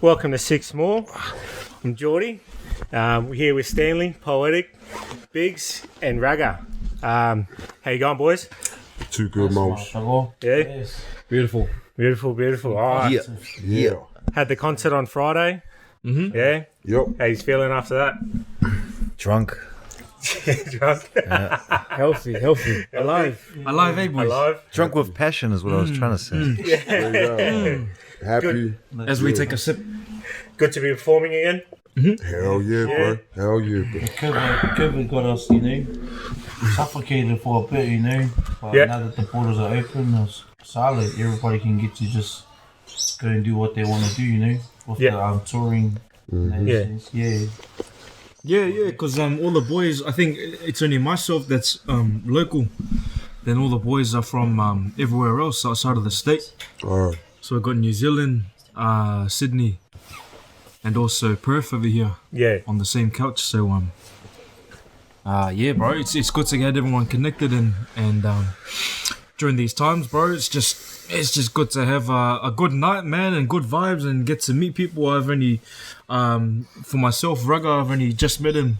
Welcome to Six More. I'm Geordie. We're here with Stanley, Poetic, Biggs, and Ragga. How you going, boys? Too good, Mouse. Yeah? Yes. Beautiful. All right. Yeah. Had the concert on Friday. Mm-hmm. Yeah? Yep. How you feeling after that? Drunk. Drunk? Healthy. Alive, eh, boys? Alive? Drunk with passion is what I was trying to say. Happy. As we take a sip. Good to be performing again? Hell yeah, bro. Hell yeah, bro. COVID got us, suffocated for a bit, But now that the borders are open, it's solid. Everybody can get to just go and do what they want to do, with the touring. Yeah, because all the boys, I think it's only myself that's local. Then all the boys are from everywhere else outside of the state. So we've got New Zealand, Sydney, and also Perth over here. Yeah. On the same couch. So yeah, bro, it's good to get everyone connected and during these times, bro, it's just good to have a good night, man, and good vibes and get to meet people. I've only for myself, Ragga, I've only just met him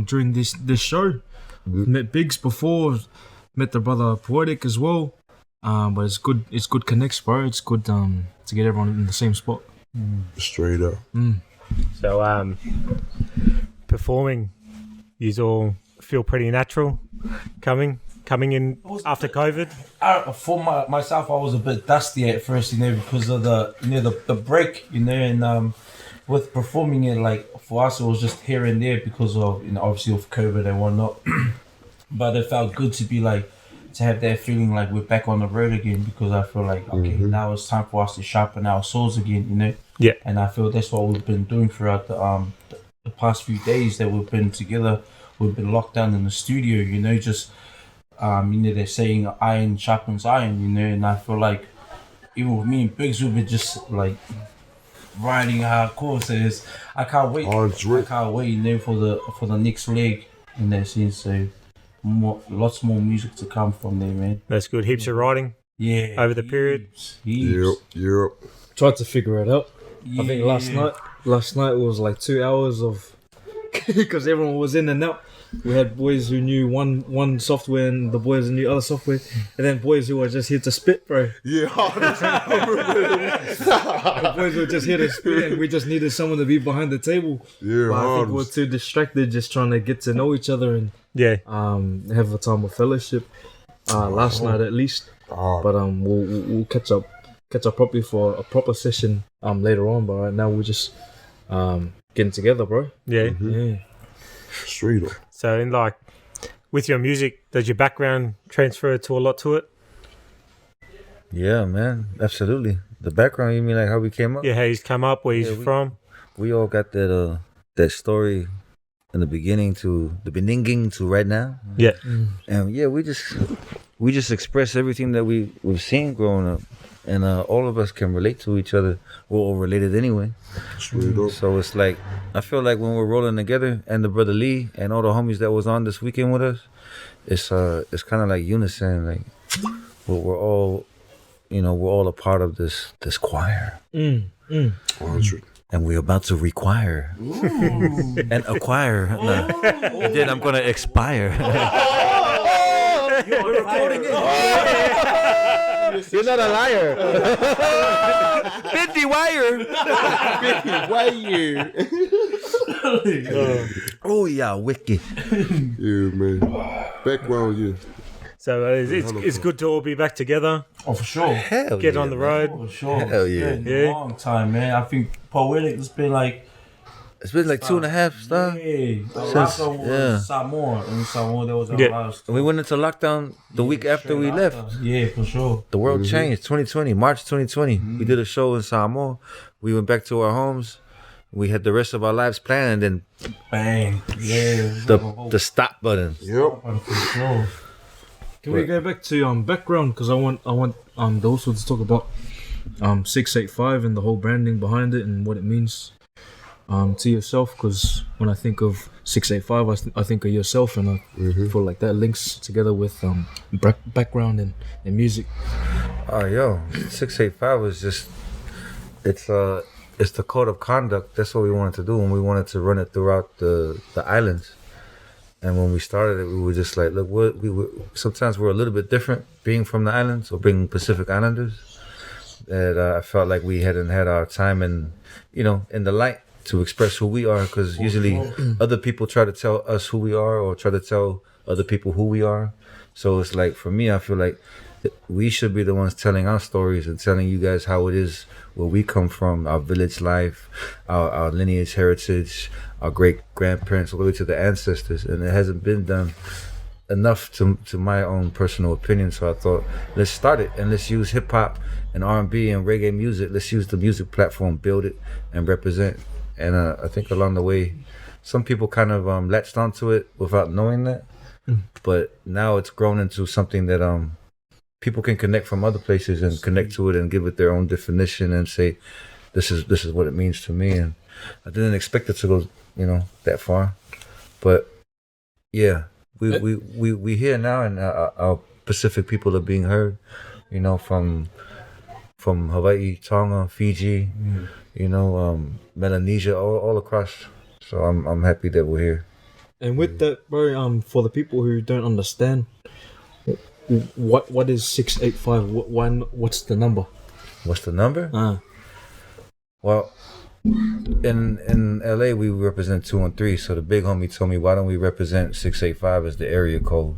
during this show. Met Biggs before, met the brother Poetik as well. But it's good connects, bro. It's good to get everyone in the same spot. Straight up. So, performing, you all feel pretty natural coming in after COVID? For myself, I was a bit dusty at first, because of the break, and with performing it, like for us, it was just here and there because of obviously of COVID and whatnot. But it felt good to be like to have that feeling like we're back on the road again, because I feel like now it's time for us to sharpen our swords again, Yeah. And I feel that's what we've been doing throughout the past few days that we've been together. We've been locked down in the studio, just they're saying iron sharpens iron, and I feel like even with me and Biggs, we've been just like riding our courses. I can't wait. For the next leg in that sense. So lots more music to come from there, man. That's good. Heaps of writing. Yeah. Over the period. Heaps. Yep. Tried to figure it out. Yeah. I think last night was like 2 hours of because everyone was in and out. We had boys who knew one software and the boys who knew other software, and then boys who were just here to spit, bro. Yeah. The boys were just here to spit, and we just needed someone to be behind the table. Yeah, but I think we're too distracted, just trying to get to know each other and have a time of fellowship. Last night at least, but we'll catch up properly for a proper session later on. But right now we're just getting together, bro. Yeah. Yeah. Straight up. So, with your music, does your background transfer to a lot to it? Yeah, man, absolutely. The background, you mean like how we came up? Yeah, how he's come up, where he's from. We all got that story in the beginning to right now. Yeah. And yeah, we just express everything that we've seen growing up, and all of us can relate to each other. We're all related anyway. Straight up. So it's like I feel like when we're rolling together, and the brother Lee and all the homies that was on this weekend with us, it's kind of like unison. Like we're all, we're all a part of this choir. 100. And we're about to require and acquire. And then I'm gonna expire. You're recording it. You're not a liar. 50 wire. Oh yeah, wicked. Yeah, man. Background, yeah. So it's good to all be back together. Oh, for sure. Hell Get yeah, on the man. road. For sure. Hell yeah. It's been a long time, man. I think Poetic has been like. It's been like 2.5 stuff. Yeah. The last one was Samoa. In Samoa, there was a last. We went into lockdown the week after we left. Yeah, for sure. The world changed. 2020, March 2020. We did a show in Samoa. We went back to our homes. We had the rest of our lives planned, and then bang. Yeah. the stop button. Yep. For sure. Can we go back to background? Because I want those to talk about 685 and the whole branding behind it and what it means to yourself. Because when I think of 685, I think of yourself, and I feel like that links together with background and music. Oh, yo, 685 was just it's the code of conduct. That's what we wanted to do, and we wanted to run it throughout the islands. And when we started it, we were just like, look, sometimes we're a little bit different, being from the islands or being Pacific Islanders. That I felt like we hadn't had our time in the light to express who we are, because usually other people try to tell us who we are or try to tell other people who we are. So it's like, for me, I feel like we should be the ones telling our stories and telling you guys how it is where we come from, our village life, our lineage, heritage, our great grandparents, all the way to the ancestors. And it hasn't been done enough to my own personal opinion. So I thought, let's start it and let's use hip hop and R&B and reggae music. Let's use the music platform, build it and represent. And I think along the way, some people kind of latched onto it without knowing that. But now it's grown into something that people can connect from other places and connect to it and give it their own definition and say, this is what it means to me. And I didn't expect it to go, that far. But yeah, we here now, and our Pacific people are being heard, from Hawaii, Tonga, Fiji, Melanesia, all across. So I'm happy that we're here. And with that, bro, for the people who don't understand, what is 685? What's the number? What's the number? Well, in LA we represent 213. So the big homie told me, why don't we represent 685 as the area code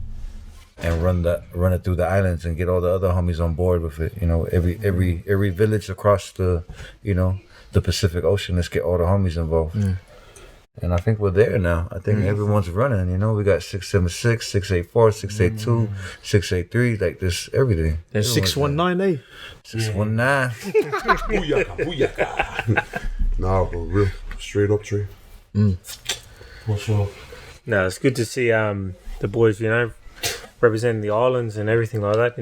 and run it through the islands and get all the other homies on board with it. Every village across the the Pacific Ocean. Let's get all the homies involved. And I think we're there now. I think everyone's running, we got 676, 684, 682, 683, like this, everything. There's 619, 619. Booyaka. Nah, but real, straight up, Trey. For sure. No, it's good to see the boys, representing the islands and everything like that,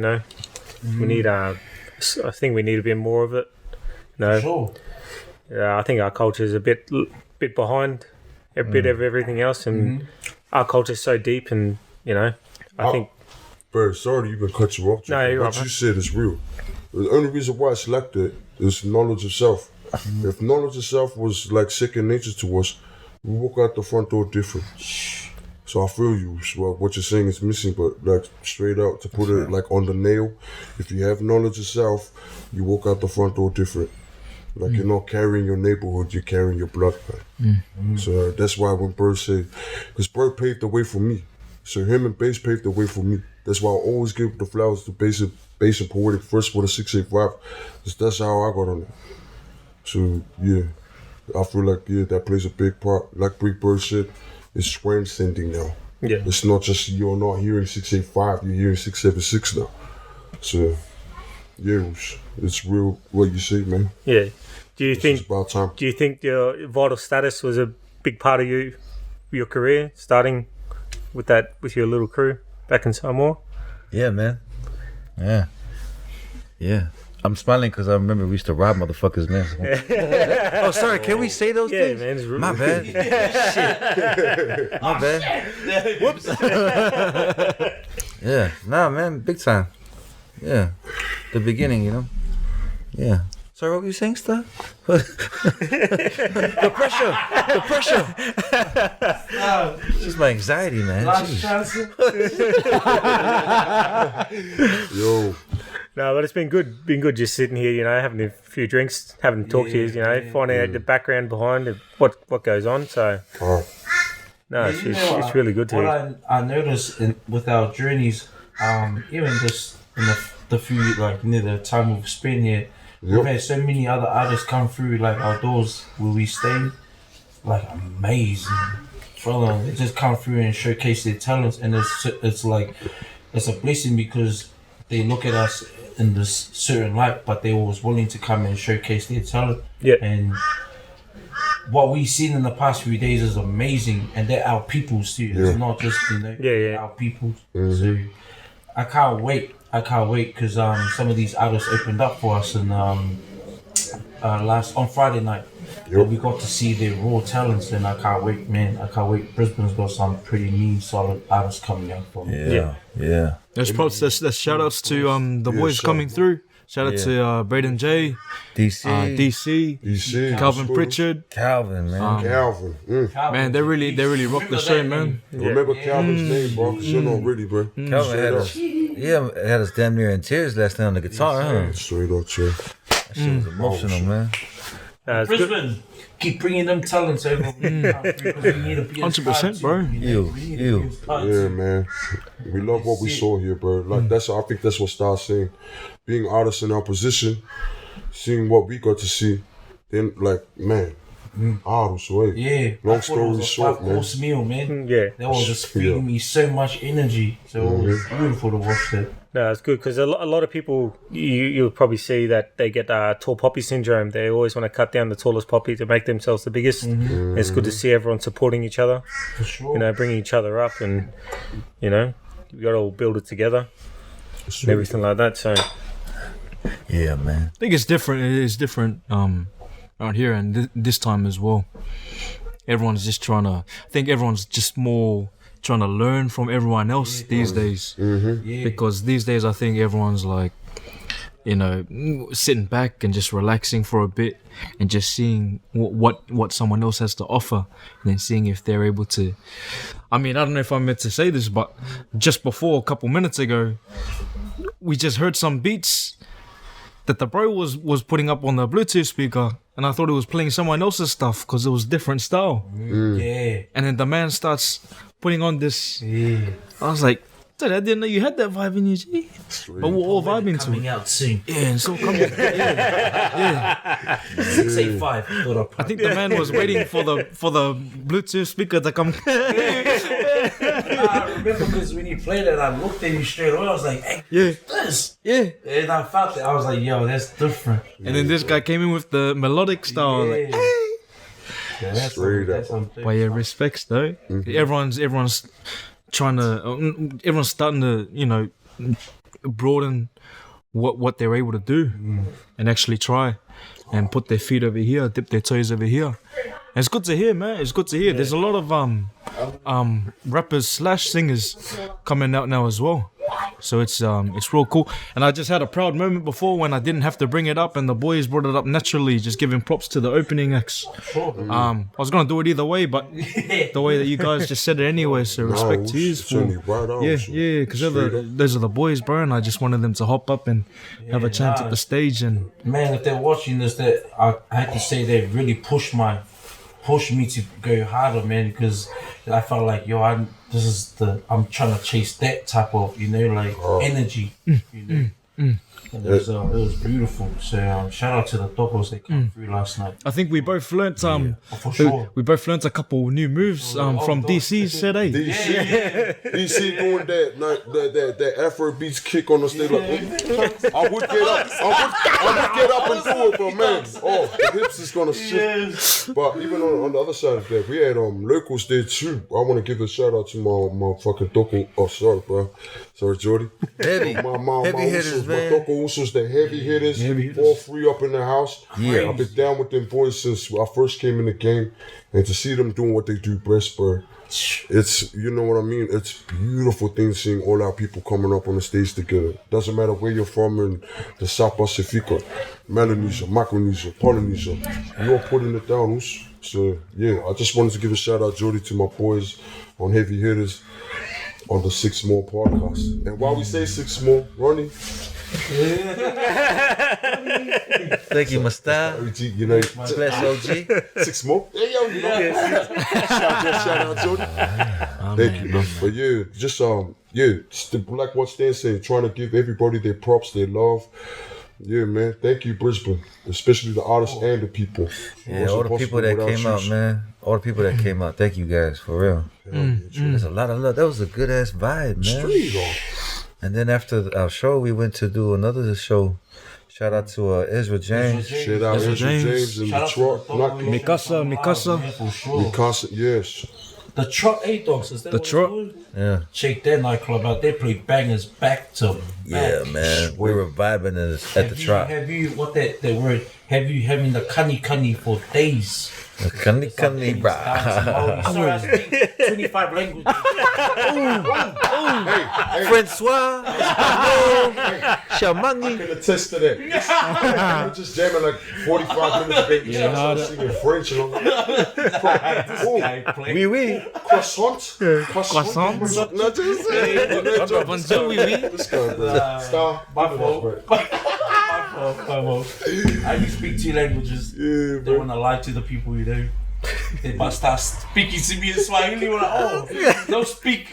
We need, I think we need a bit more of it. Sure. I think our culture is a bit behind a bit of everything else, and our culture is so deep, and I think. Bro, sorry to even cut you off. No, you're what right, you said is real. The only reason why it's like that is knowledge of self. If knowledge of self was like second nature to us, we walk out the front door different. So I feel you. So what you're saying is missing, but like straight out to put it like on the nail, if you have knowledge of self, you walk out the front door different. Like you're not carrying your neighborhood, you're carrying your blood. So that's why when Bird said, because Bird paved the way for me. So him and Bass paved the way for me. That's why I always give the flowers to Bass and Poetic first for the 685. Because that's how I got on it. So yeah, I feel like that plays a big part. Like Big Bird said, it's transcending now. Yeah. It's not just you're not hearing 685, you're hearing 676 now. So yeah, it's real what you say, man. Yeah. Do you It's about time. Do you think your vital status was a big part of your career, starting with your little crew back in Samoa? Yeah, man. Yeah. I'm smiling because I remember we used to rob motherfuckers, man. Oh, sorry. Can we say those things? Man, it's My bad. Shit. My bad. Whoops. Yeah. Nah, man. Big time. Yeah. The beginning, Yeah. Sorry, what were you saying, stuff? The pressure. Just my anxiety, man. Last Jeez. chance. Yo, No, but it's been good just sitting here, having a few drinks, having talked to you, finding out the background behind it, what goes on. So, no, it's really good to hear. What I noticed with our journeys, even just in the few, the time we've spent here, we've had so many other artists come through, our doors where we stay, amazing. Brother, they just come through and showcase their talents, and it's a blessing because they look at us in this certain light, but they was willing to come and showcase their talent. Yeah. And what we've seen in the past few days is amazing, and they're our peoples too. It's not just our peoples. So I can't wait because some of these artists opened up for us and on Friday night. We got to see their raw talents, and I can't wait, man. I can't wait. Brisbane's got some pretty mean, solid artists coming out from. Yeah. There's shout outs to the boys coming through. Shout out to Braden J, DC, DC, DC, Calvin School. Pritchard. Calvin, man. Calvin. Man, they really rocked the show, man. Remember Calvin's name, bro, because you know really, bro. Calvin had us, had us damn near in tears last night on the guitar, huh? Straight up, chill. That shit was emotional, man. It's good. Brisbane, keep bringing them talents over. We need to be 100%, bro. You. Yeah, man. We love what we saw here, bro. Like I think that's what Star's saying. Being artists in our position, seeing what we got to see, then like, man, artists, right? Yeah. Long story short, man. Five-course meal, man. Yeah. That was just feeding me so much energy. So it was beautiful to watch that. No, it's good because a lot of people, you'll probably see that they get tall poppy syndrome. They always want to cut down the tallest poppy to make themselves the biggest. And it's good to see everyone supporting each other, For sure. you know, bringing each other up, and you know, we got to all build it together and everything like that. So Yeah, man. I think it's different. It is different around here and this time as well. Everyone's just trying to. I think everyone's just more trying to learn from everyone else these days. Yeah. Because these days I think everyone's like, you know, sitting back and just relaxing for a bit and just seeing what someone else has to offer, and then seeing if they're able to. I mean, I don't know if I'm meant to say this, but just before a couple minutes ago, we just heard some beats that the bro was putting up on the Bluetooth speaker, and I thought it was playing someone else's stuff because it was different style. Yeah. And then the man starts putting on this. Yeah. I was like, dude, I didn't know you had that vibe in you, G. But we're all vibing to Coming it. out soon. Yeah, and so coming. Yeah. 685. I think the man was waiting for the Bluetooth speaker to come. I remember because when you played it, I looked at you straight away. I was like, hey, Yeah, this. yeah. And I felt it. I was like, yo, that's different. And then this guy came in with the melodic style. Like, Yeah, that's Straight up. something. but yeah, respects though. Everyone's trying to. Everyone's starting to, you know, broaden what they're able to do and actually try and put their feet over here, dip their toes over here. And it's good to hear, man. It's good to hear. There's a lot of rappers / singers coming out now as well. So it's real cool. And I just had a proud moment before when I didn't have to bring it up and the boys brought it up naturally, just giving props to the opening acts. I was gonna do it either way, but the way that you guys just said it anyway, so respect to you. Yeah, because those are the boys, bro, and I just wanted them to hop up and have a chance at the stage. And Man, if they're watching this, that I have to say they really pushed me to go harder, man, because I felt like, yo, I'm trying to chase that type of, you know, like energy, you know. And it was beautiful. So shout out to the Tokos that came through last night. I think we both learnt For sure. we both learnt a couple new moves from DC, said eh? DC doing that Afro beats kick on the stage. Like, I would get up and do it, but man, the hips is gonna shift. But even on the other side of that, we had locals there too. I want to give a shout out to my fucking Toko. Oh, sorry, bro. Sorry, Jordy. Heavy hitters, man. My Toko Usos, the heavy hitters, all three up in the house. Yeah. I've been down with them boys since I first came in the game, and to see them doing what they do best, bro. It's, you know what I mean? It's a beautiful thing seeing all our people coming up on the stage together. Doesn't matter where you're from in the South Pacific, Melanesia, Micronesia, Polynesia. You're all putting it down, Us. So, yeah, I just wanted to give a shout out, Jody, to my boys on Heavy Hitters on the Six More podcast. And while we say Six More, Ronnie. Thank you, my style. You know, Slash OG. 6 more. Hey, yo, you know. Shout out, Jody. Thank you, man. But yeah, just like what Stan said, trying to give everybody their props, their love. Yeah, man. Thank you, Brisbane, especially the artists and the people. Yeah, all the people that came out, man. All the people that came out. Thank you guys, for real. There's a lot of love. That was a good ass vibe, man. Straight on. And then after our show, we went to do another show. Shout out to Ezra James. Shout out Ezra James in Detroit. Mikasa. For sure. Mikasa, yes. The Trot A-Dogs, is that what it's called? Yeah. Check their nightclub out. They play bangers back to back. Yeah, man. We were vibing at the Trot. Have you, what that word, have you having the kani for days? Kani, bro. Sorry, I speak 25 languages. Francois, Shamangi. I can attest to that. We're just jamming like 45 minutes of English. I'm singing French and all that. Oui, oui. Croissant. Croissant. Not just Bonjour, oui, oui. This guy, bro. Star. My fault. My fault. I can speak 2 languages. Yeah, Don't want to lie to the people, you know. They might start speaking to me in Swahili. We're like, oh, don't speak.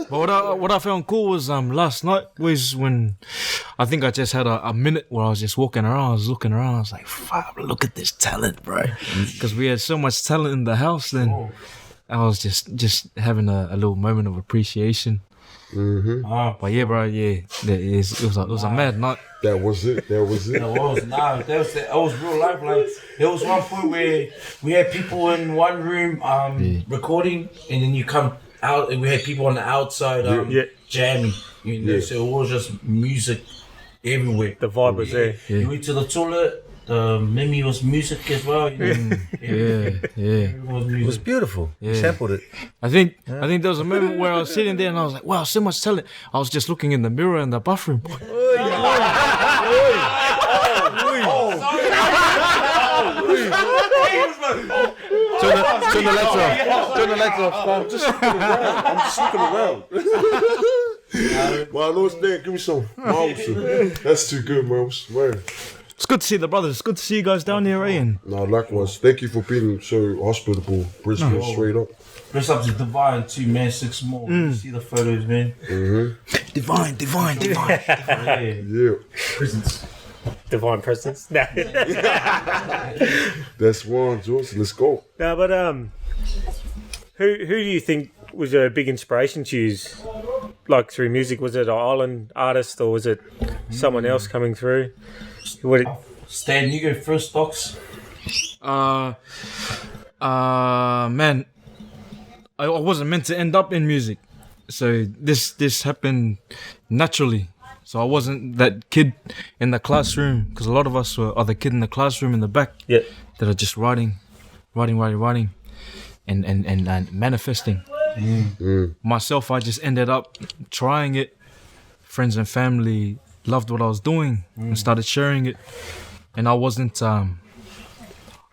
But what I found cool was last night was when I think I just had a minute where I was just walking around. I was looking around. I was like, fuck, look at this talent, bro. Because we had so much talent in the house. Then I was just having a little moment of appreciation. But yeah, bro, yeah, it was a mad night. That was it. That was real life. Like there was one point where we had people in one room recording, and then you come out, and we had people on the outside jamming. You know, so it was just music everywhere. The vibe was there. You went to the toilet. Mimi was music as well. You know? It was beautiful. You sampled it. I think there was a moment where I was sitting there and I was like, wow, so much talent. I was just looking in the mirror in the bathroom. Turn the lights off. Turn the lights off. I'm just looking around. Well, I know it's there. Give me some. That's too good, man. Man. It's good to see the brothers. It's good to see you guys down here, Ian. No, likewise. Thank you for being so hospitable, Brisbane, straight up. Dress up to Divine too, man. 6 more. You see the photos, man. Divine. Yeah. Prisons. Divine presence. No. That's one, George. Let's go. No, but who do you think was a big inspiration to you? Like through music, was it an island artist or was it someone else coming through? Stan, you go first, Docs. Man, I wasn't meant to end up in music, so this happened naturally. So I wasn't that kid in the classroom, because a lot of us are the kid in the classroom in the back that are just writing, and manifesting. Myself, I just ended up trying it. Friends and family loved what I was doing and started sharing it. And I wasn't, I'm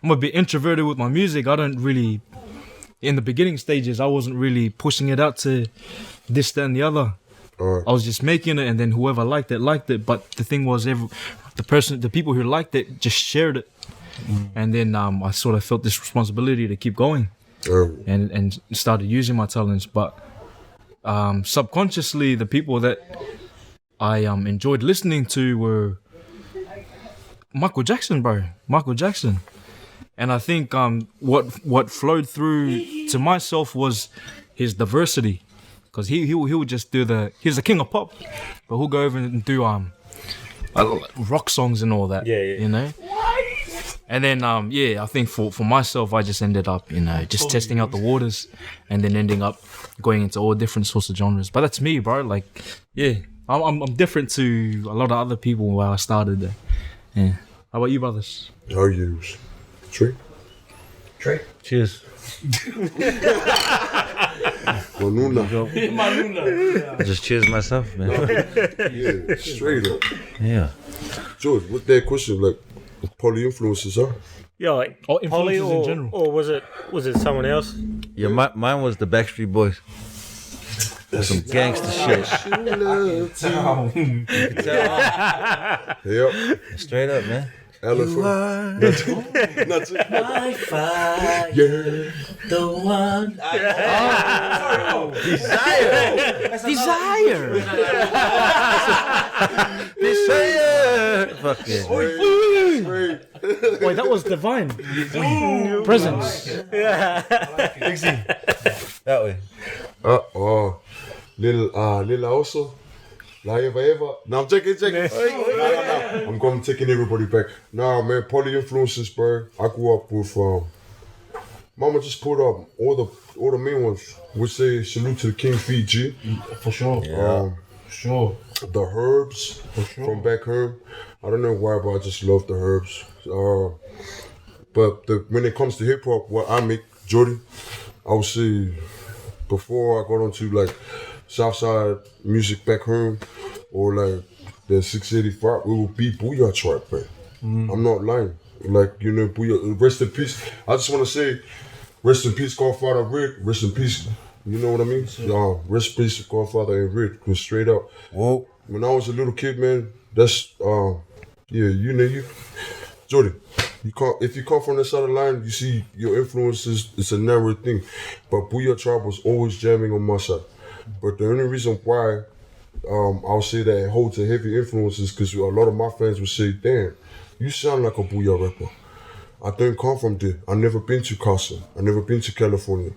a bit introverted with my music. I don't really, in the beginning stages, I wasn't really pushing it out to this, that, and the other. I was just making it, and then whoever liked it. But the thing was, the people who liked it just shared it. And then I sort of felt this responsibility to keep going and started using my talents. But subconsciously, the people that I enjoyed listening to were Michael Jackson, bro. Michael Jackson. And I think what flowed through to myself was his diversity. Because he would just do he's the king of pop, but he'll go over and do rock songs and all that. You know? And then I think for myself, I just ended up, just testing out the waters and then ending up going into all different sorts of genres. But that's me, bro. Like, I'm different to a lot of other people where I started there. Yeah. How about you, brothers? How are you? Trey? Cheers. Manuna. I just cheers myself, man. Yeah, straight up. Yeah. George, what's that question? Like, poly influences, huh? Yeah, like Or Polly influences in general. or was it someone else? Yeah, mine was the Backstreet Boys. Some gangster shit. Yep. Straight up, man. Elephant. Not My fire, the one. Desire. Fuck yeah. Wait, that was divine. Presence. That way. Lil also. La Eva. No, I'm checking. No. I'm going taking everybody back. Nah, man, poly influences, bro. I grew up with Mama just put up all the main ones. Would say salute to the King Fiji. For sure. Yeah. Sure. The herbs from back home. I don't know why, but I just love the herbs. But when it comes to hip hop, what I make, Jordy, I would say before I got onto like Southside music back home or like the 685, it would be Booyah Tribe, man. I'm not lying. Like, you know, Booyah, rest in peace. I just want to say, rest in peace, Godfather Red. Rest in peace. You know what I mean? Rest in peace, Godfather and Red. Cause straight up, Whoa. when I was a little kid, man, that's Jordy. If you come from the side of the line, you see your influences. It's a narrow thing, but Booyah Tribe was always jamming on my side. But the only reason why I'll say that it holds a heavy influence is because a lot of my fans would say, "Damn, you sound like a Booyah rapper." I don't come from there. I never been to Casa. I never been to California,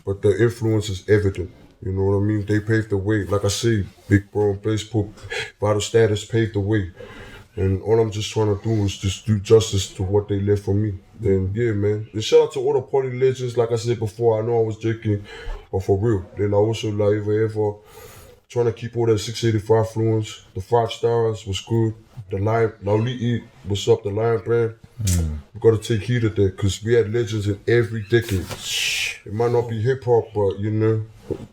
but the influence is evident. You know what I mean? They paved the way. Like I say, Big Bro and Blaze Pope, Vital Status paved the way. And all I'm just trying to do is just do justice to what they left for me. Then yeah, man. And shout out to all the party legends. Like I said before, I know I was joking, but for real. Then I also like ever trying to keep all that 685 fluence. The 5 stars was good. The Lion, Lauliti, what's up? The Lion brand. We gotta take heed of that because we had legends in every decade. It might not be hip hop, but you know,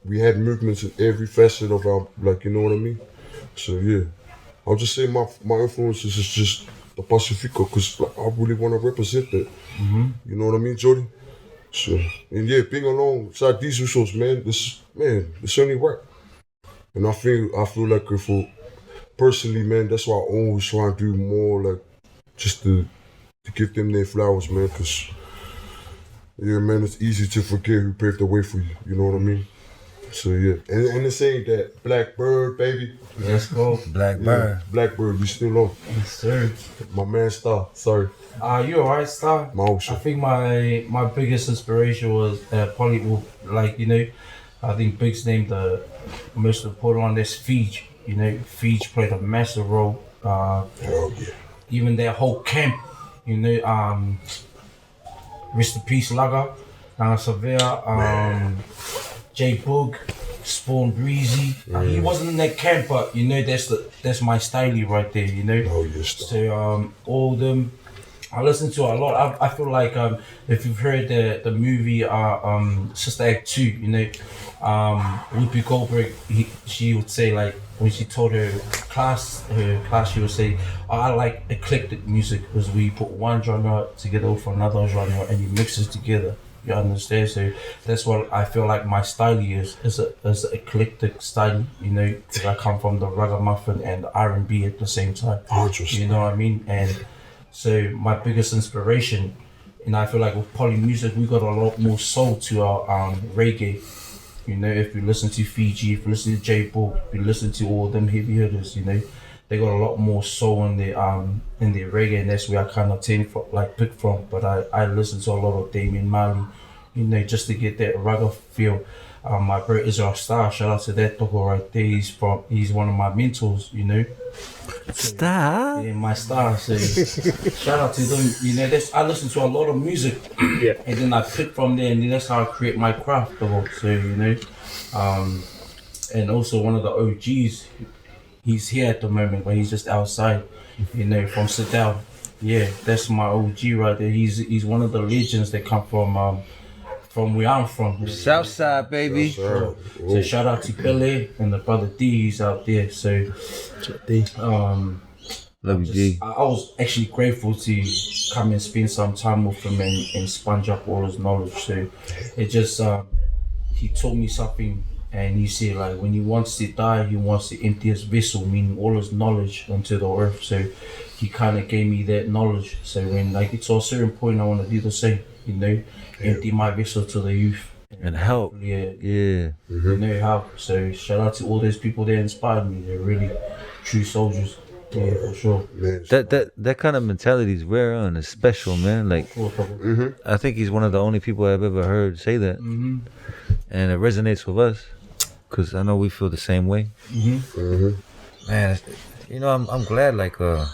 we had movements in every facet of our, like, you know what I mean? So yeah. I'll just say my influences is just the Pacifico because like, I really want to represent that. You know what I mean, Jordy? So, and yeah, being alongside these usos, man, it's only right. And I feel like personally, man, that's why I always try and do more, like, just to give them their flowers, man, because, yeah, man, it's easy to forget who paved the way for you, you know what I mean? So, yeah, and it's saying that Blackbird, baby. Let's go. Blackbird. Yeah, Blackbird, you still on. Yes, sir. My man Star, sorry. You alright, Star? My old shit. I think my biggest inspiration was probably, like, you know, I think Big's name, the most important one, that's Feej. You know, Feej played a massive role. Hell yeah. Even their whole camp, you know, rest in peace, Laga, Sevilla, J Boog, Spawn Breezy. He wasn't in that camp, but you know, that's my styley right there, you know. Oh yes. So all them I listen to a lot. I feel like if you've heard the movie Sister Act 2, you know, Whoopi Goldberg, she would say, like, when she told her class, she would say, I like eclectic music because we put one genre together with another genre and you mix it together. You understand? So that's what I feel like my style is an eclectic style, you know, because I come from the ragamuffin and the R&B at the same time. You know what I mean? And so my biggest inspiration, and I feel like with poly music, we got a lot more soul to our reggae. You know, if you listen to Fiji, if you listen to J Bull, if you listen to all them heavy hitters, you know, they got a lot more soul in their reggae, and that's where I kind of pick from. But I listen to a lot of Damian Marley, you know, just to get that ragga feel. My bro Israel Star, shout out to that dog right there. He's one of my mentors, you know. Star? Yeah, my star. So shout out to them. You know, I listen to a lot of music, Yeah. and then I pick from there, and then that's how I create my craft. So you know, and also one of the OGs. He's here at the moment, but he's just outside. You know, from Sedal. Yeah, that's my OG right there. He's one of the legends that come from where I'm from. Southside, baby. So shout out to Billy and the brother D, he's out there. So Love you, G. I was actually grateful to come and spend some time with him and sponge up all his knowledge. So it just he taught me something, and he said, like, when he wants to die, he wants to empty his vessel, meaning all his knowledge onto the earth. So he kind of gave me that knowledge. So when like it's to a certain point, I want to do the same, you know, empty my vessel to the youth And help. Yeah. Yeah. You know how. So shout out to all those people that inspired me. They're really true soldiers. Yeah, for sure. Man, That kind of mentality is rare and it's special, man. Like, I think he's one of the only people I've ever heard say that, and it resonates with us, cause I know we feel the same way. Man, you know, I'm glad. Like, how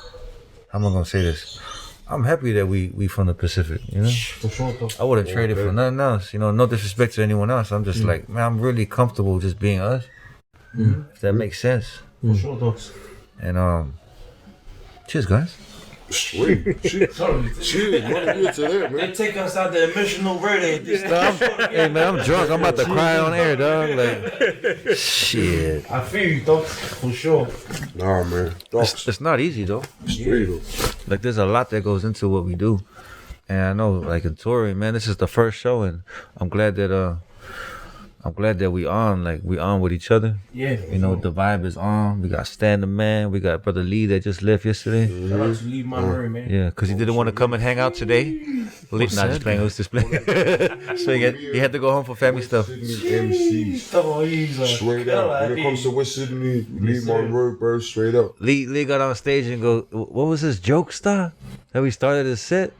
am I gonna say this? I'm happy that we from the Pacific, you know? For sure, though. I wouldn't trade it for nothing else, you know, no disrespect to anyone else. I'm just like, man, I'm really comfortable just being us. If that makes sense. For sure, dogs. And cheers, guys. Sweet. Cheers, man. Here to that, They man. take us out the emotional road and just Hey man, I'm drunk. I'm about to cry on air, dog. Like, shit. I feel you, dogs, for sure. Nah, man. Dogs. It's not easy though. Straight up. Like, there's a lot that goes into what we do, and I know, like in touring, man, this is the first show, and I'm glad that we on with each other. Yeah. You know, the vibe is on. We got Stan the Man. We got Brother Lee that just left yesterday. Shout out to Lee Monroe, man. Yeah, because he didn't want to come and hang out today. Lee, not just playing. It was just playing. So he had to go home for family stuff. Sydney MCs. Oh, he's Straight up. When it comes to West Sydney, Lee Monroe, bro, straight up. Lee got on stage and go, what was his joke star that we started his set?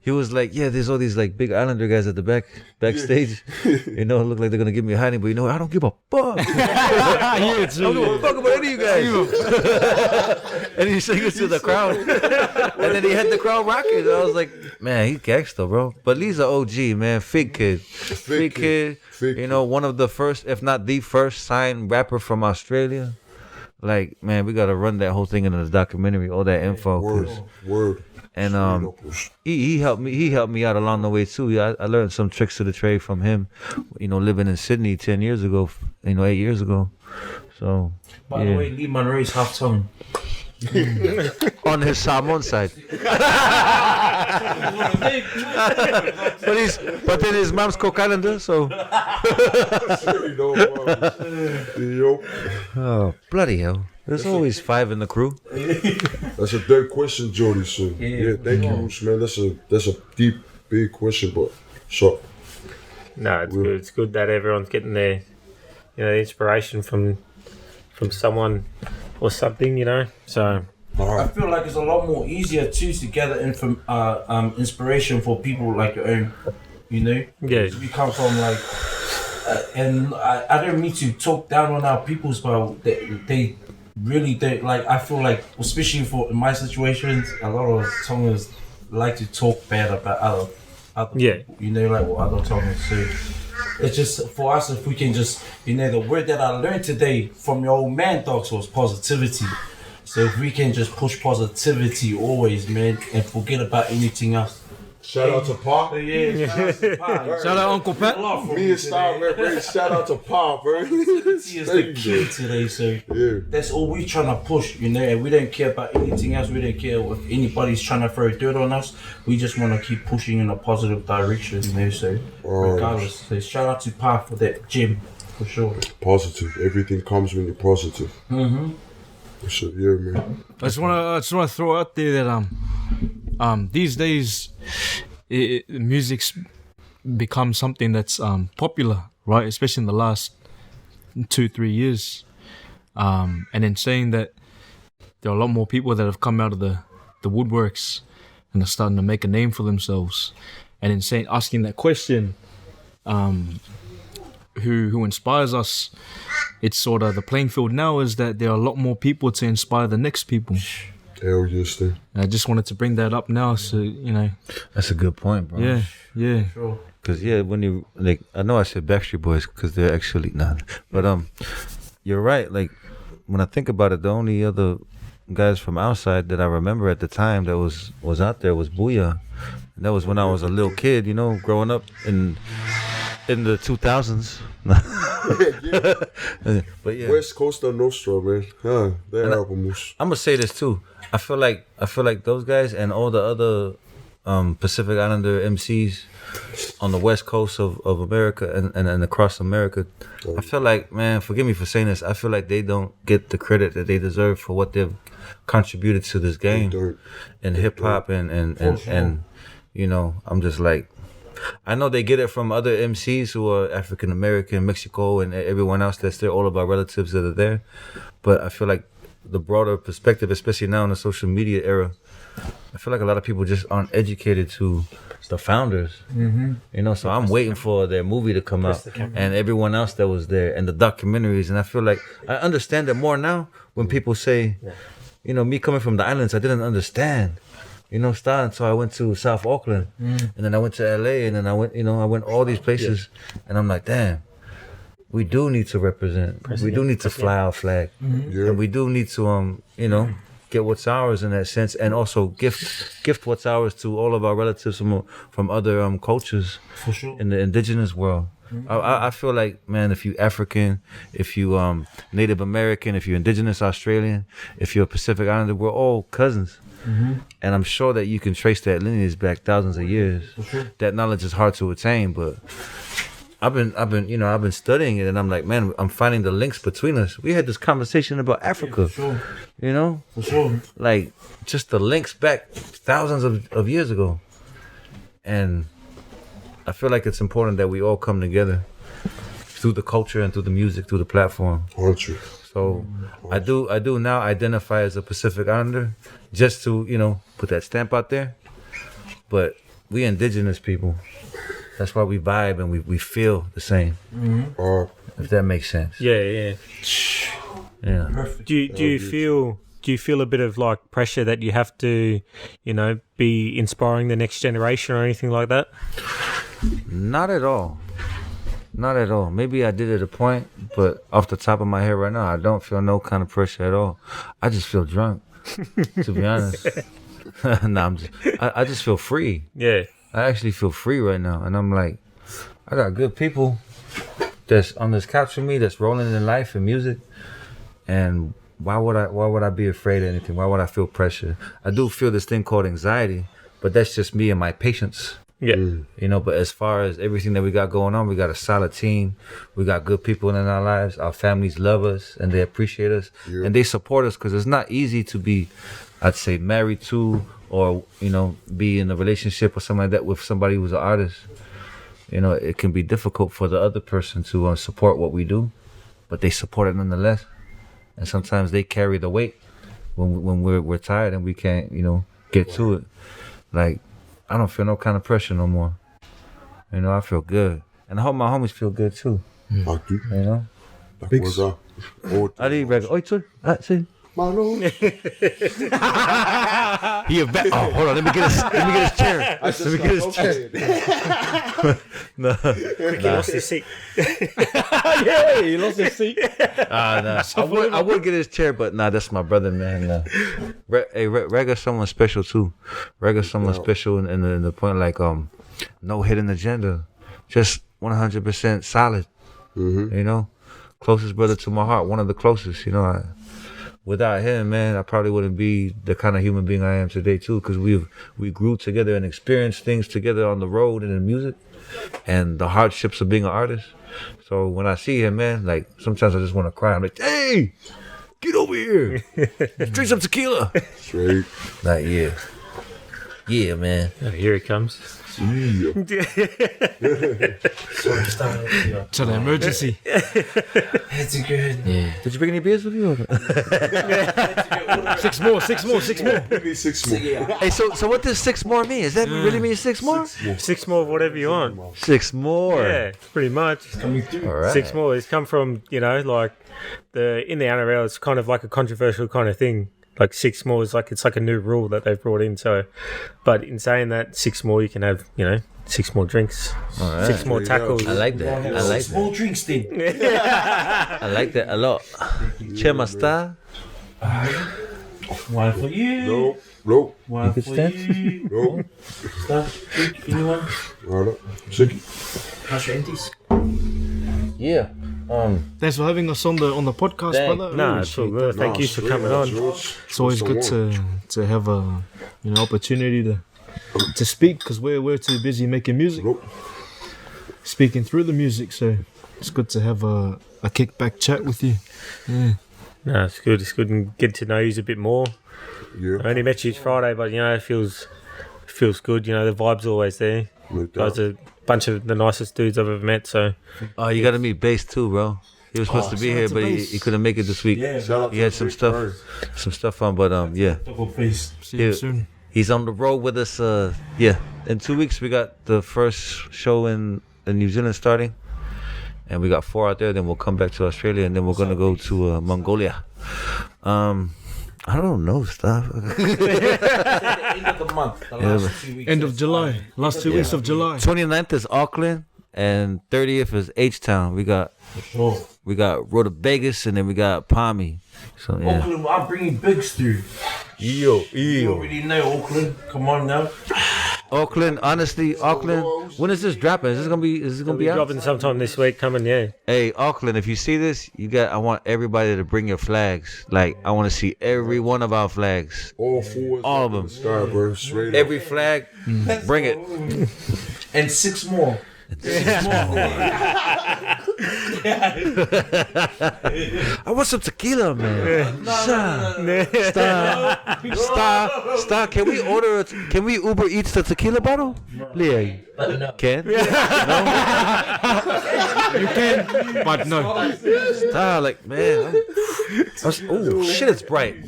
He was like, yeah, there's all these like big Islander guys at the backstage. You know, look like they're gonna give me a hiding, but you know, I don't give a fuck. I don't give a fuck about any of you guys. And he sang it to the crowd, and then he had the crowd rocking. I was like, man, he's gangster, bro. But Lee's an OG, man, Fig Kid. Fig Kid. You know, one of the first, if not the first, signed rapper from Australia. Like, man, we gotta run that whole thing into the documentary, all that info. Word. And he helped me out along the way too. I learned some tricks to the trade from him, you know, living in Sydney 10 years ago, 8 years ago. So By the way, Lee Monroe is half tongue. on his Samoan side. but then his mom's Cook Islander, so oh bloody hell. There's always 5 in the crew. That's a dead question, Jody. So yeah, thank you, Roosh, man. That's a deep, big question, but sure. No, it's good. It's good that everyone's getting their, you know, inspiration from someone or something, you know. So I feel like it's a lot more easier too to gather inspiration for people like your own, you know. Yeah. We come from like, and I don't mean to talk down on our peoples, but they really don't like. I feel like, especially for in my situations, a lot of Tongans like to talk bad about other people, you know, like what other Tongans. So it's just for us, if we can just, you know, the word that I learned today from your old man, Docs, was positivity. So if we can just push positivity always, man, and forget about anything else. Shout out to Pop. Yeah, shout out to Pop. Shout out Uncle Pat. Me and Star Red, shout out to Pop, bro. Positivity is the key today, so that's all we trying to push, you know, and we don't care about anything else. We don't care if anybody's trying to throw dirt on us. We just want to keep pushing in a positive direction, you know, so regardless. So shout out to Pop for that gym, for sure. Positive. Everything comes when you're positive. So yeah, man. I just want to throw out there that these days music's become something that's popular, right? Especially in the last 2-3 years. And in saying that, there are a lot more people that have come out of the woodworks and are starting to make a name for themselves. And in saying, asking that question, who inspires us? It's sort of the playing field now is that there are a lot more people to inspire the next people. Hell yes, dude. I just wanted to bring that up now, so you know. That's a good point, bro. Yeah. Sure. Cause when you like, I know I said Backstreet Boys because they're actually not, but you're right. Like when I think about it, the only other guys from outside that I remember at the time that was out there was Booyah. And that was when I was a little kid, you know, growing up in the 2000s. But yeah, West Coast Nostra, man. That album was. I'm gonna say this too. I feel like those guys and all the other Pacific Islander MCs on the west coast of America and across America, I feel like, man, forgive me for saying this, I feel like they don't get the credit that they deserve for what they've contributed to this game and hip hop and you know, I'm just like, I know they get it from other MCs who are African American, Mexico, and everyone else that's there, all of our relatives that are there, but I feel like the broader perspective, especially now in the social media era, I feel like a lot of people just aren't educated to the founders, you know. So I'm waiting for their movie to come out and everyone else that was there and the documentaries. And I feel like I understand it more now when people say, you know, me coming from the islands, I didn't understand, you know, until I went to South Auckland and then I went to LA and then I went all these places and I'm like, damn, we do need to represent. We do need to fly our flag, Yeah. and we do need to get what's ours in that sense, and also gift what's ours to all of our relatives from other cultures For sure. in the indigenous world. I feel like, man, if you African, if you Native American, if you're indigenous Australian, if you're Pacific Islander, we're all cousins. And I'm sure that you can trace that lineage back thousands of years. That knowledge is hard to attain, but I've been studying it, and I'm like, man, I'm finding the links between us. We had this conversation about Africa, For sure. For sure. like just the links back thousands of years ago. And I feel like it's important that we all come together through the culture and through the music, through the platform. Aren't you? So I do now identify as a Pacific Islander, just to put that stamp out there. But we indigenous people, that's why we vibe and we feel the same. If that makes sense. Yeah. Perfect. Do you feel a bit of like pressure that you have to, be inspiring the next generation or anything like that? Not at all. Not at all. Maybe I did at a point, but off the top of my head right now, I don't feel no kind of pressure at all. I just feel drunk, to be honest. Nah, I just feel free. Yeah. I actually feel free right now, and I'm like, I got good people that's on this couch with me, that's rolling in life and music, and why would I be afraid of anything? Why would I feel pressure? I do feel this thing called anxiety, but that's just me and my patience. Yeah. But as far as everything that we got going on, we got a solid team. We got good people in our lives. Our families love us and they appreciate us and they support us, because it's not easy to be, I'd say, married to or, be in a relationship or something like that with somebody who's an artist. It can be difficult for the other person to support what we do, but they support it nonetheless. And sometimes they carry the weight when we're tired and we can't, get to it. Like, I don't feel no kind of pressure no more. I feel good. And I hope my homies feel good too. I do. That Big was I need regular. Oi, too. See. Mano. He a vet. Oh, hold on. Let me get his chair. Let me get his chair. No. He lost his seat. Yeah, he lost his seat. Nah. I would get his chair, but that's my brother, man. Nah. Regga's someone special too. Regga's someone special in the point like no hidden agenda, just 100% solid. Closest brother to my heart, one of the closest. Without him, man, I probably wouldn't be the kind of human being I am today too, because we grew together and experienced things together on the road and in music, and the hardships of being an artist. So when I see him, man, like sometimes I just want to cry. I'm like, hey, get over here, drink some tequila. Straight. Like, yeah, man. Oh, here he comes. Yeah. To the emergency. It's good. Yeah. Did you bring any beers with you? Six more. Give me 6 more. Hey, so what does 6 more mean? Does that really mean 6 more? 6 more of whatever you want. 6 more. Yeah, pretty much. Coming through. All right. 6 more. It's come from, like in the NRL, it's kind of like a controversial kind of thing. Like 6 more is it's like a new rule that they've brought in. So, but in saying that, 6 more, you can have, 6 more drinks, All right. 6 more tackles. I like that. I like that. Small drinks then. I like that a lot. Chema star. One for you. Nope. One You could for stand? you. Nope. Stuff. Drink. Anyone? Right. Sick. How's your aunties? Yeah. Thanks for having us on the podcast, Thank- brother. No, it's all good. Thank you for coming on. It's always good to have a opportunity to speak, because we're too busy making music, Nope. speaking through the music. So it's good to have a kickback chat with you. Yeah. No, it's good. It's good and get to know you a bit more. Yeah. I only met you Friday, but it feels good. The vibe's always there. No You guys doubt. are a bunch of the nicest dudes I've ever met. So Oh, you got to meet Bass too, bro. He was supposed to be shout here, out to but Bass. he couldn't make it this week. Yeah. Shout out He to had some Big stuff, Bird. but yeah. Double face. See you Yeah. soon. He's on the road with us. In 2 weeks we got the first show in New Zealand starting, and we got 4 out there. Then we'll come back to Australia, and then we're gonna go to Mongolia. I don't know stuff. End of the month. The last 2 weeks. End of July. Last 2 weeks of July. 29th is Auckland, and 30th is H-Town. We got Rota Vegas, and then we got Palmy. So yeah. Auckland, I'm bringing Bigs through. You already know Auckland. Come on now. Auckland, honestly, Auckland. When is this dropping? Is this gonna be out? Dropping sometime this week. Coming, yeah. Hey, Auckland, if you see this, I want everybody to bring your flags. Like, I want to see every one of our flags. All four. All of them. Sky, bro. Straight Every up. flag, bring it. And 6 more. I want some tequila, man. Star. Can we order? Can we Uber Eats the tequila bottle? Yeah. Can? No? You can, but no. Star, like, man. Oh shit, it's bright.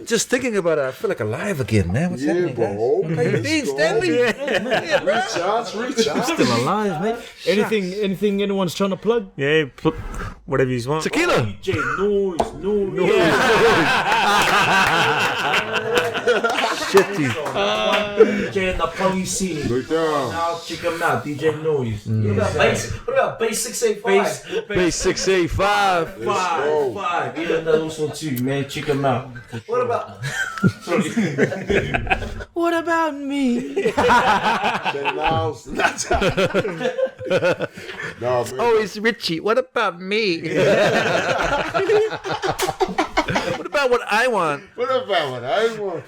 Just thinking about it, I feel like alive again, man. What's happening, guys? How you been, Stanley? Reach out. Still alive, mate. Anything anyone's trying to plug? Yeah, whatever you want. Tequila. DJ Noise. Shitty. DJ in the police scene. Look down. Now check him out, DJ Noise. What about Base 685? Base 685. Five. Even those one too, man. Check him out. What about? What about me? Nah, man. Oh, it's Richie. What about me? What about what I want? What about what I want?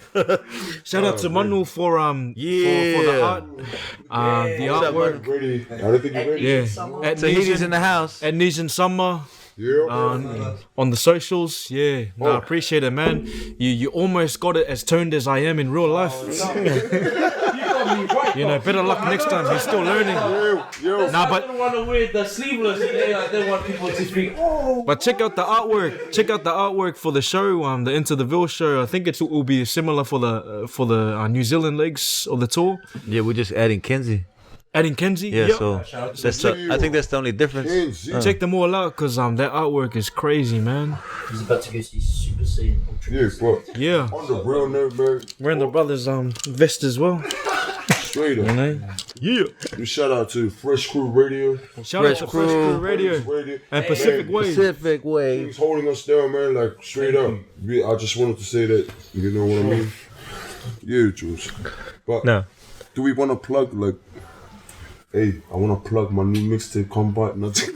Shout out to Manu for for the art, the artwork. Ready? I don't think you're ready. Yeah, at Tahiti's in the house. At Nijan Summer. Yeah. On the socials, yeah. No, I appreciate it, man. You almost got it as turned as I am in real life. You know, better luck next time. He's still learning. Yo. Nah, I don't want to wear the sleeveless. They want people to speak. but check out the artwork. Check out the artwork for the show. The Enter the Ville show. I think it will be similar for the New Zealand legs of the tour. Yeah, we're just adding Kenzie. Adding Kenzie. Yeah, Yep. so I think that's the only difference. Check them all out, cause that artwork is crazy, man. He's about to go see Super Saiyan Ultra. Yeah, but Yeah, on the real note, man, wearing the brothers vest as well. straight up. You know. Yeah. We shout out to Fresh Crew Radio. Shout out to Fresh Crew Radio Radio. and Pacific Man, Wave. Pacific Wave. He's holding us down, man, like straight up. I just wanted to say that, you know what I mean? Yeah, Jules. But No. do we want to plug, like, hey, I want to plug my new mixtape, Combat. Nothing.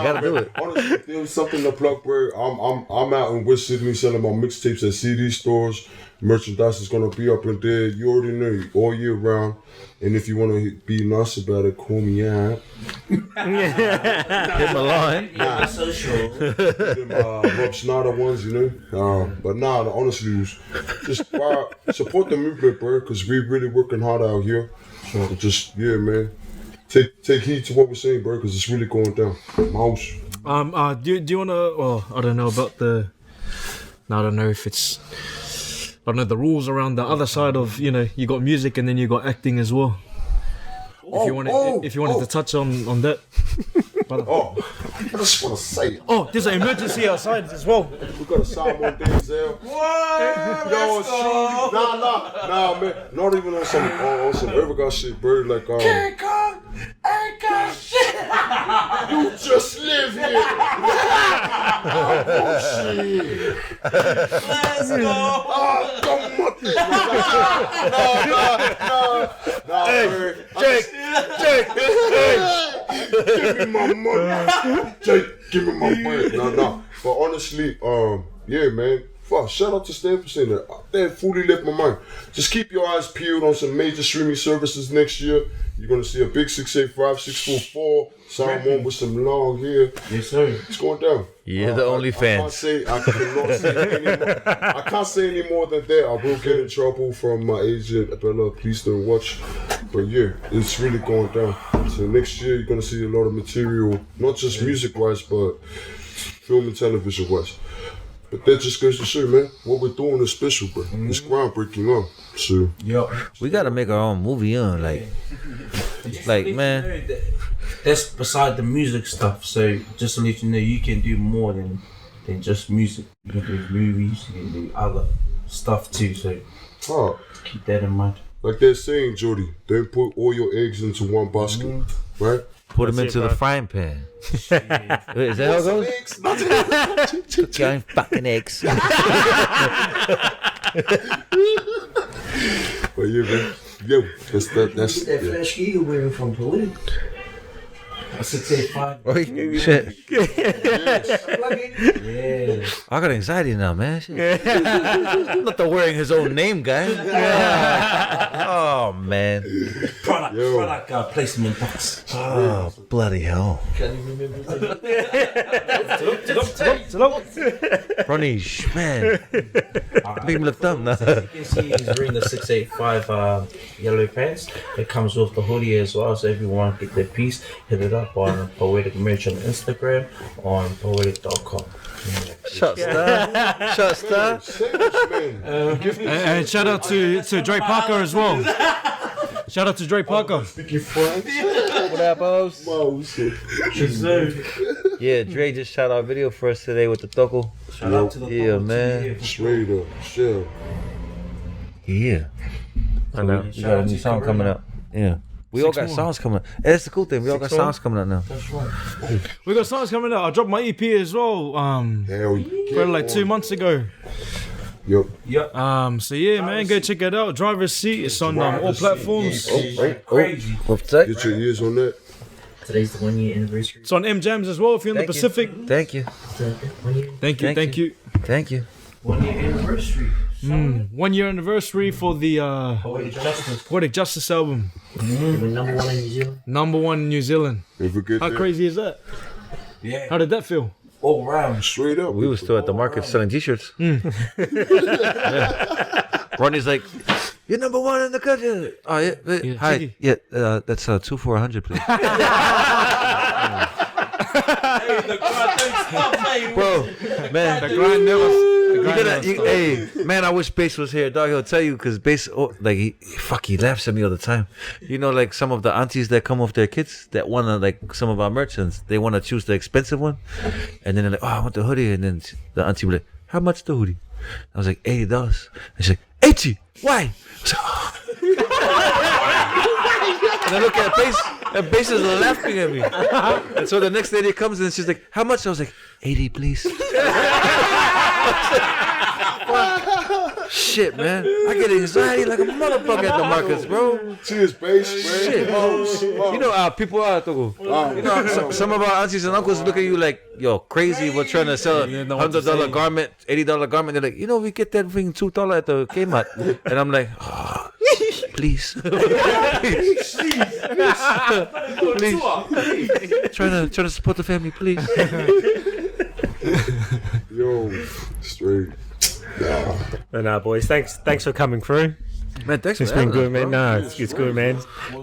Gotta do it. Honestly, if there was something to plug, bro, I'm out in West Sydney selling my mixtapes at CD stores. Merchandise is gonna be up in there. You already know, all year round. And if you want to be nice about it, call me out. Hit my line. Yeah, social. Them Rob Schneider ones, you know. But nah, honestly, just support the movement, bro, because we're really working hard out here. So just, yeah, man. Take heed to what we're saying, bro, because it's really going down. Mouse. Do you wanna? Well, I don't know about the. I don't know if it's. I don't know the rules around the other side of, you know, you got music and then you got acting as well. If you wanted to touch on that. But, I just want to say it. oh, there's an emergency outside as well. We got a Simon Denzel. Yo, shoot. Nah, man. Not even on some Evergot shit, bro. Like, ain't got shit. You just live here. Oh, shit. Let's go. Come on. Nah, hey, Jake. Give me my money. Jake, give me my money. Nah. But honestly, yeah, man. Fuck, shout out to Stanford Center. That fully left my mind. Just keep your eyes peeled on some major streaming services next year. You're gonna see a big 685, 644, someone with some long hair. Yes, sir. It's going down. Yeah, the OnlyFans. I can't say any more than that. I will get in trouble from my agent. Bella, please don't watch. But yeah, it's really going down. So next year you're gonna see a lot of material, not just music wise, but film and television wise. But that just goes to show, man, what we're doing is special, bro. It's groundbreaking, So We gotta make our own movie on, like man. That's beside the music stuff. So just to let you know, you can do more than just music. You can do movies, you can do other stuff too. So keep that in mind. like they're saying, Jody, don't put all your eggs into one basket, right? Put them That's into it, the bro. frying pan. Wait, is that how it goes? Cook your own fucking eggs. But yeah, man. Yo, that's That yeah. flash key you're wearing from POETIK. A 685. Oh, shit. Plug it. Yeah. I got anxiety now, man. Shit. Not the wearing his own name, guy. Oh, man. Product placement box. Oh, bloody hell. Can't even remember. Ronnie, man. Make me look dumb now. You can see he's wearing the 685 yellow pants. It comes with the hoodie as well, so everyone get their piece. Hit it up on POETIK merch on Instagram on poetik.com. Shut Star. Shut Star. And shout out to Dre Parker as well. Shout out to Dre Parker. Speaking French. What up, boss? Yeah, Dre just shot our video for us today with the Toko. Shout out to the Yeah, man. Straight up, chill. Yeah. I know. We got a new song coming out. Yeah. We all got songs coming out. That's the cool thing. We all got songs coming out now. That's right. We got songs coming out. I dropped my EP as well. Hell yeah. Probably like 2 months ago. Yup. Yep. So yeah, man, go check it out. Driver's Seat. It's on all platforms. Crazy. What's that? Get your ears on that. Today's the 1 year anniversary. It's on M Jams as well if you're in the Thank you. Pacific. Thank you. 1 year. Thank you, thank you. Thank you. 1 year anniversary. 1 year anniversary for the Poetic Justice. Poetic Justice album. We're number 1 in New Zealand. Number 1 in New Zealand. If we get How that, crazy is that? Yeah. How did that feel? All round. straight up. We were still at the market selling t-shirts. Yeah. Ronnie's like, you're number 1 in the country. Oh, yeah. Yeah, Hi. cheeky. Yeah, that's 2 for 100, please. Bro, man. The grind never. Hey, man, I wish Bass was here, dog. He'll tell you, because Bass, like, he laughs at me all the time. You know, like, some of the aunties that come with their kids that want to, like, some of our merchants, they want to choose the expensive one. And then they're like, oh, I want the hoodie. And then the auntie will be like, how much the hoodie? I was like, $80. And she's like, 80? Why? I was like, oh. And I look at Bass, and Bass is laughing at me. And so the next lady comes and she's like, how much? I was like, 80, please. Shit, man. I get anxiety like a motherfucker at the markets, bro. Cheers, bass, Shit. man. You know how people are, Togo. You know, some of our aunties and uncles look at you like, yo, crazy. We're trying to sell a $100 garment, $80 garment. They're like, you know, we get that thing $2 at the Kmart. And I'm like, oh, please. Please. Trying to support the family, please. Yo, straight. But nah, boys, thanks for coming through. Man, thanks for It's been having good, us, man. bro. No, it's good, man.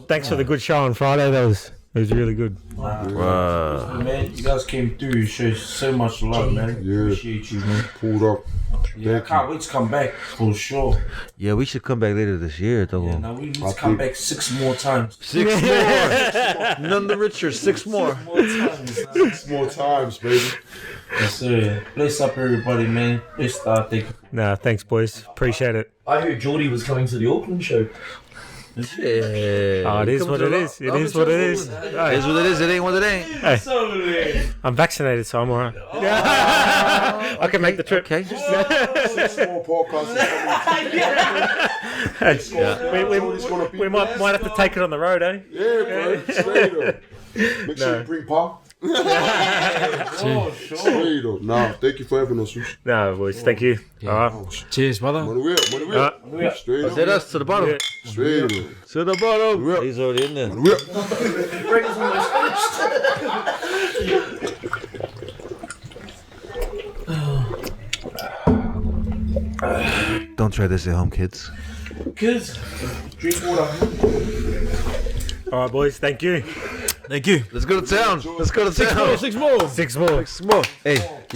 Thanks for the good show on Friday. It was really good. Wow. Man, you guys came through. You showed so much love, man. Yeah. Appreciate you, man. Pulled up. Yeah, I can't wait to come back for sure. Yeah, we should come back later this year, Togo. Yeah, now we need to come back 6 more times. 6 more. None the richer. 6 more. 6 more times. 6 more times, baby. Yes, sir. Bless up everybody, man. Let's start thinking. Nah, thanks, boys. Appreciate it. I heard Geordie was coming to the Auckland show. Yeah. Oh, it is what it is. It is what it is. It is what it is. It ain't what it ain't. I'm vaccinated, so I'm alright. I can make the trip. Okay. 6 more podcasts. We might have to take it on the road, eh? Yeah, bro. Straight up. Make sure you bring pop. Oh, sure. Straight up. Nah, thank you for having us. No, boys. Thank you. Alright. Cheers, brother. Money up. Straight up. Is us to the bottom? Straight up. To the bottom. Yeah. He's already in there. Money up. Breakfast almost finished. Don't try this at home, kids. Kids, drink water. Alright, boys. Thank you. Thank you. Let's go to town. Let's go to town. 6 more. 6 more. Smoke. Hey.